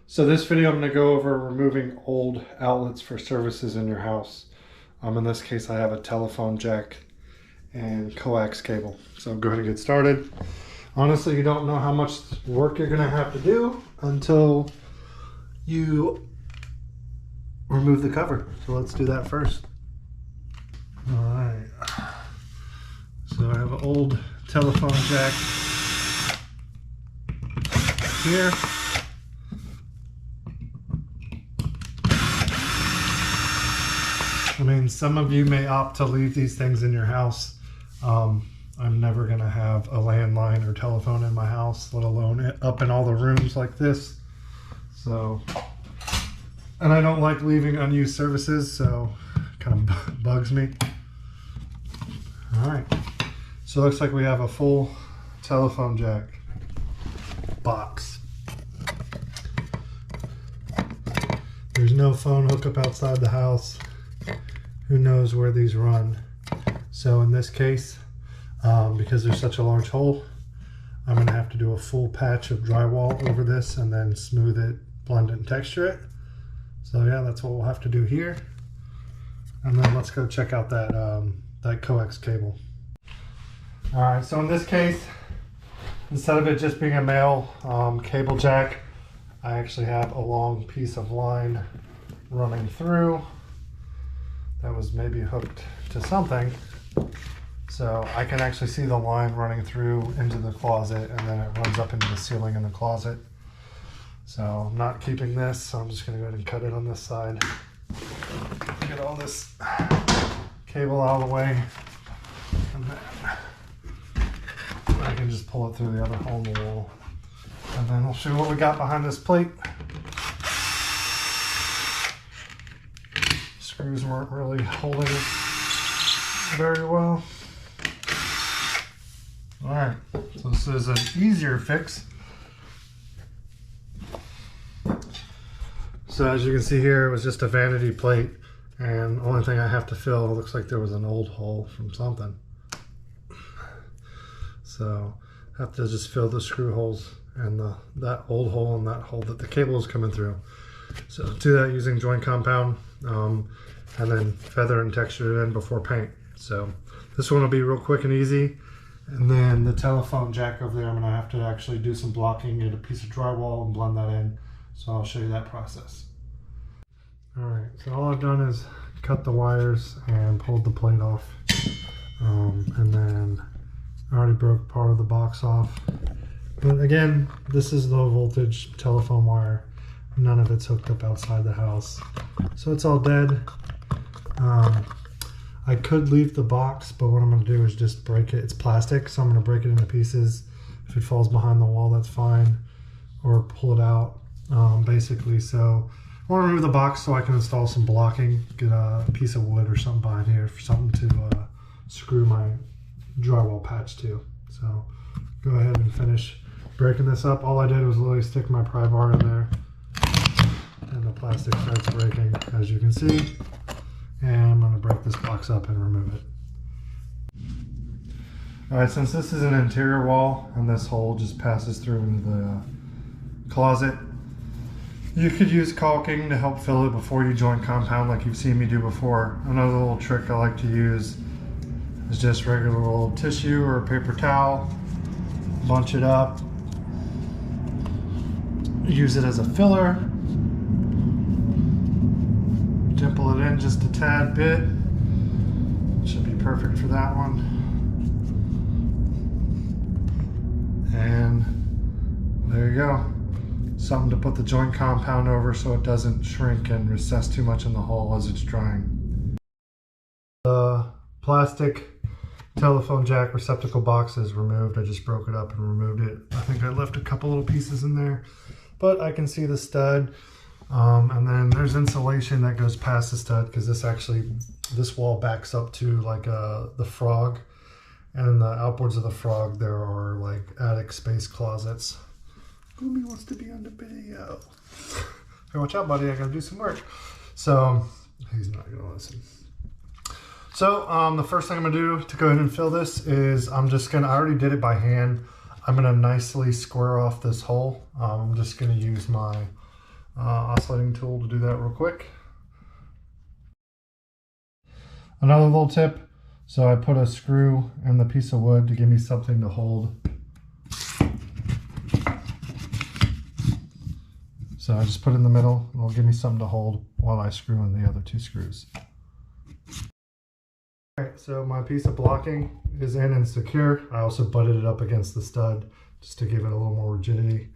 So this video I'm going to go over removing old outlets for services in your house. In this case I have a telephone jack and coax cable. So go ahead and get started. Honestly, you don't know how much work you're going to have to do until you remove the cover. So let's do that first. Alright. So I have an old telephone jack here. I mean, some of you may opt to leave these things in your house. I'm never going to have a landline or telephone in my house, let alone up in all the rooms like this. So, and I don't like leaving unused services, so it kind of bugs me. All right, so it looks like we have a full telephone jack box. There's no phone hookup outside the house. Who knows where these run? So in this case, because there's such a large hole, I'm gonna have to do a full patch of drywall over this and then smooth it, blend it, and texture it. So yeah, that's what we'll have to do here. And then let's go check out that coax cable. All right, so in this case, instead of it just being a male cable jack, I actually have a long piece of line running through that was maybe hooked to something. So I can actually see the line running through into the closet, and then it runs up into the ceiling in the closet. So I'm not keeping this, so I'm just gonna go ahead and cut it on this side. Get all this cable out of the way, and then I can just pull it through the other hole in the wall. And then we'll show you what we got behind this plate. Screws weren't really holding it very well. All right, so this is an easier fix. So as you can see here, it was just a vanity plate, and the only thing I have to fill, it looks like there was an old hole from something. So I have to just fill the screw holes and that old hole and that hole that the cable is coming through. So do that using joint compound, and then feather and texture it in before paint. So this one will be real quick and easy. And then the telephone jack over there, I'm gonna have to actually do some blocking, get a piece of drywall and blend that in. So I'll show you that process. All right, so all I've done is cut the wires and pulled the plate off. And then I already broke part of the box off. But again, this is low voltage telephone wire. None of it's hooked up outside the house. So it's all dead. I could leave the box, but what I'm gonna do is just break it. It's plastic, so I'm gonna break it into pieces. If it falls behind the wall, that's fine. Or pull it out, basically. So I wanna remove the box so I can install some blocking, get a piece of wood or something behind here for something to screw my drywall patch to. So go ahead and finish breaking this up. All I did was literally stick my pry bar in there, and the plastic starts breaking, as you can see. And I'm going to break this box up and remove it. All right, since this is an interior wall and this hole just passes through into the closet, you could use caulking to help fill it before you joint compound like you've seen me do before. Another little trick I like to use is just regular old tissue or a paper towel, bunch it up, use it as a filler, dimple it in just a tad bit. Should be perfect for that one. And there you go. Something to put the joint compound over so it doesn't shrink and recess too much in the hole as it's drying. The plastic telephone jack receptacle box is removed. I just broke it up and removed it. I think I left a couple little pieces in there, but I can see the stud. And then there's insulation that goes past the stud, because this wall backs up to like the frog, and in the outboards of the frog there are like attic space closets. Goomy wants to be on the video. Hey, watch out, buddy, I gotta do some work. So he's not gonna listen. So the first thing I'm gonna do to go ahead and fill this is I already did it by hand. I'm gonna nicely square off this hole. I'm just gonna use my oscillating tool to do that real quick. Another little tip, so I put a screw in the piece of wood to give me something to hold. So I just put it in the middle, and it'll give me something to hold while I screw in the other two screws. Alright, so my piece of blocking is in and secure. I also butted it up against the stud just to give it a little more rigidity.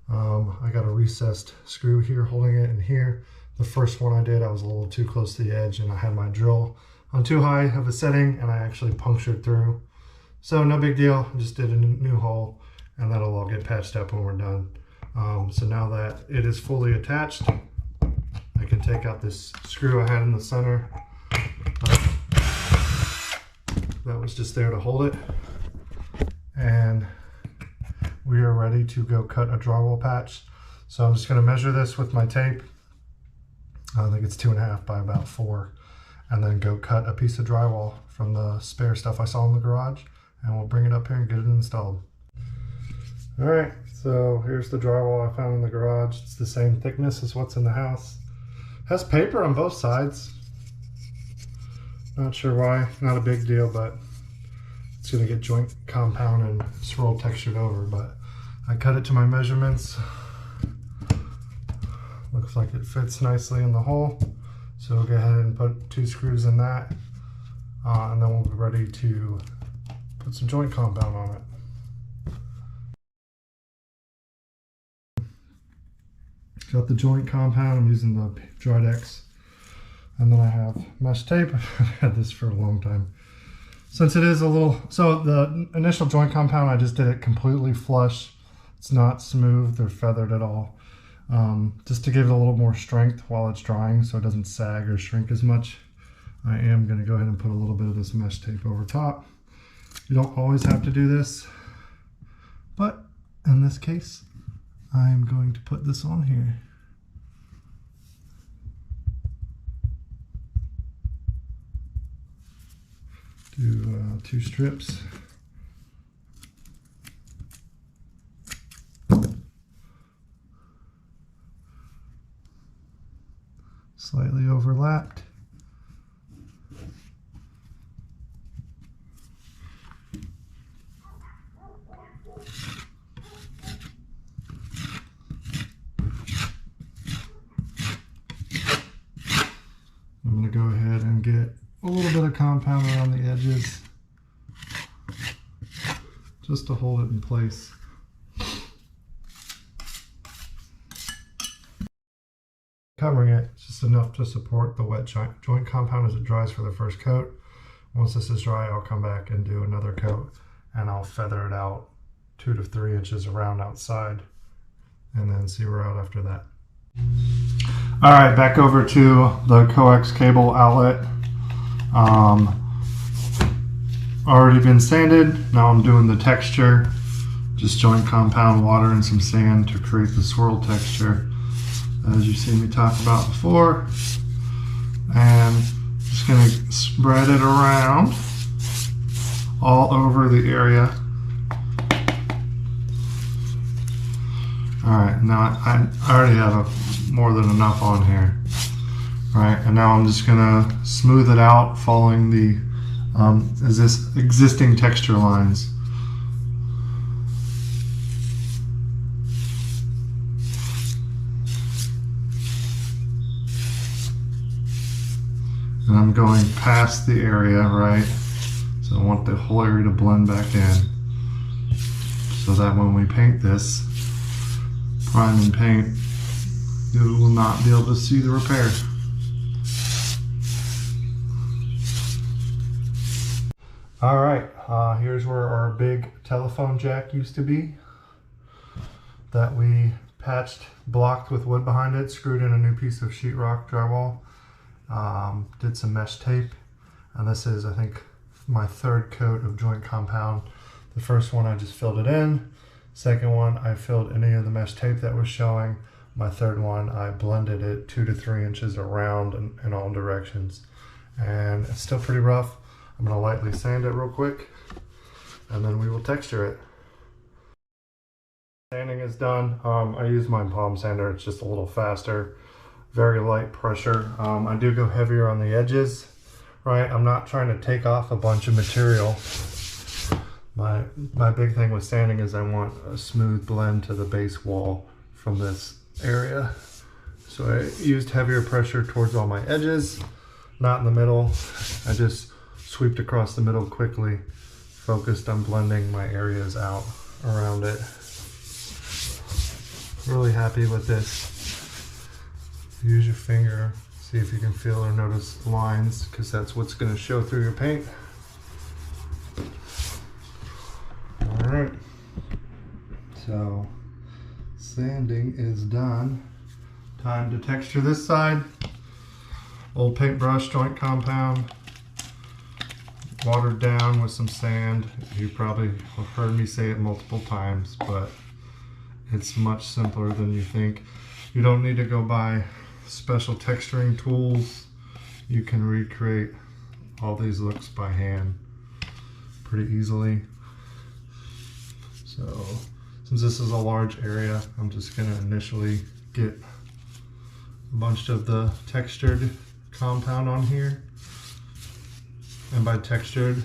I got a recessed screw here holding it in here. The first one I did, I was a little too close to the edge and I had my drill on too high of a setting and I actually punctured through. So no big deal, I just did a new hole and that'll all get patched up when we're done. So now that it is fully attached, I can take out this screw I had in the center. That was just there to hold it. And we are ready to go cut a drywall patch. So I'm just going to measure this with my tape. I think it's 2.5 by about 4. And then go cut a piece of drywall from the spare stuff I saw in the garage. And we'll bring it up here and get it installed. Alright, so here's the drywall I found in the garage. It's the same thickness as what's in the house. Has paper on both sides. Not sure why, not a big deal, but it's gonna get joint compound and swirl textured over, but I cut it to my measurements. Looks like it fits nicely in the hole. So we'll go ahead and put 2 screws in that, and then we'll be ready to put some joint compound on it. Got the joint compound, I'm using the Drydex. And then I have mesh tape. I've had this for a long time. Since it is a little, so the initial joint compound, I just did it completely flush. It's not smooth or feathered at all. Just to give it a little more strength while it's drying so it doesn't sag or shrink as much. I am gonna go ahead and put a little bit of this mesh tape over top. You don't always have to do this, but in this case, I'm going to put this on here. Do 2 strips. Slightly overlapped. I'm going to go ahead and get a little bit of compound around the edges just to hold it in place. Covering it is just enough to support the wet joint compound as it dries for the first coat. Once this is dry, I'll come back and do another coat and I'll feather it out 2 to 3 inches around outside and then see we're out after that. All right, back over to the coax cable outlet. Already been sanded. Now I'm doing the texture, just joint compound, water, and some sand to create the swirl texture, as you've seen me talk about before. And just gonna spread it around all over the area. All right, now I already have more than enough on here. All right, and now I'm just gonna smooth it out following the existing texture lines. And I'm going past the area, right? So I want the whole area to blend back in so that when we paint this, prime and paint, you will not be able to see the repair. All right, here's where our big telephone jack used to be that we patched, blocked with wood behind it, screwed in a new piece of sheetrock drywall, did some mesh tape, and this is, I think, my 3rd coat of joint compound. The first one I just filled it in. Second one I filled any of the mesh tape that was showing. My 3rd one I blended it 2 to 3 inches around in all directions, and it's still pretty rough. I'm going to lightly sand it real quick and then we will texture it. Sanding is done. I use my palm sander. It's just a little faster, very light pressure. I do go heavier on the edges, right? I'm not trying to take off a bunch of material. My big thing with sanding is I want a smooth blend to the base wall from this area. So I used heavier pressure towards all my edges, not in the middle. I just sweeped across the middle quickly, focused on blending my areas out around it. Really happy with this. Use your finger, see if you can feel or notice lines, because that's what's going to show through your paint. Alright, so sanding is done. Time to texture this side. Old paintbrush, joint compound, watered down with some sand. You probably have heard me say it multiple times, but it's much simpler than you think. You don't need to go buy special texturing tools. You can recreate all these looks by hand pretty easily. So since this is a large area, I'm just gonna initially get a bunch of the textured compound on here. And by textured,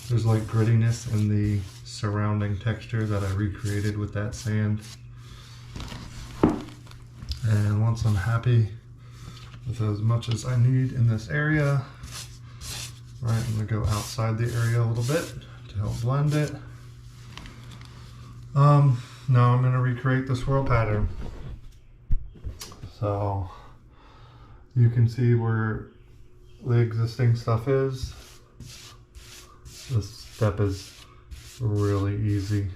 there's like grittiness in the surrounding texture that I recreated with that sand. And once I'm happy with as much as I need in this area, right, I'm gonna go outside the area a little bit to help blend it. Now I'm gonna recreate the swirl pattern. So you can see where the existing stuff is. This step is really easy.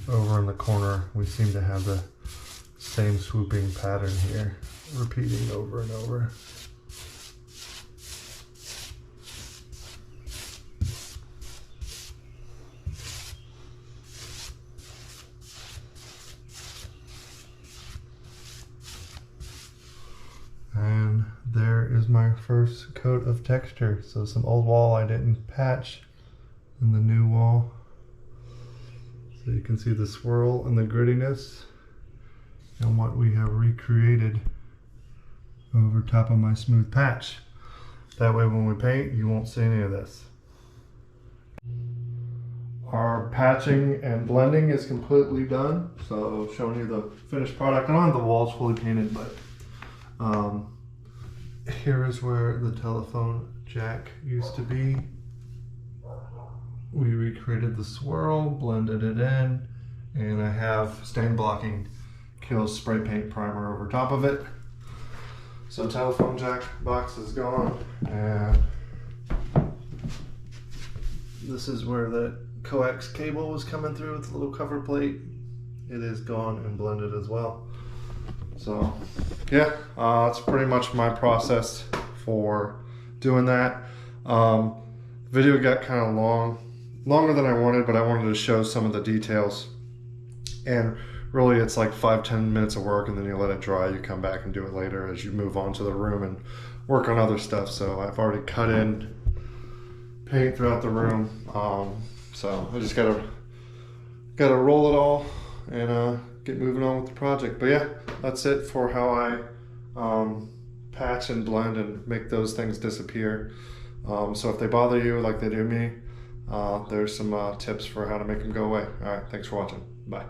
Over in the corner, we seem to have the same swooping pattern here, repeating over and over. And there is my first coat of texture. So some old wall I didn't patch, and the new wall. So you can see the swirl and the grittiness and what we have recreated over top of my smooth patch. That way when we paint, you won't see any of this. Our patching and blending is completely done. So showing you the finished product. I don't have the walls fully painted, but here is where the telephone jack used to be. We recreated the swirl, blended it in, and I have stain blocking Kills spray paint primer over top of it. So telephone jack box is gone, and this is where the coax cable was coming through with the little cover plate. It is gone and blended as well. So yeah, that's pretty much my process for doing that. Video got kind of longer than I wanted, but I wanted to show some of the details. And really it's like 5-10 minutes of work, and then you let it dry. You come back and do it later as you move on to the room and work on other stuff. So I've already cut in paint throughout the room. So I just gotta roll it all and get moving on with the project. But yeah, that's it for how I patch and blend and make those things disappear. So if they bother you like they do me, there's some tips for how to make them go away. All right, thanks for watching. Bye.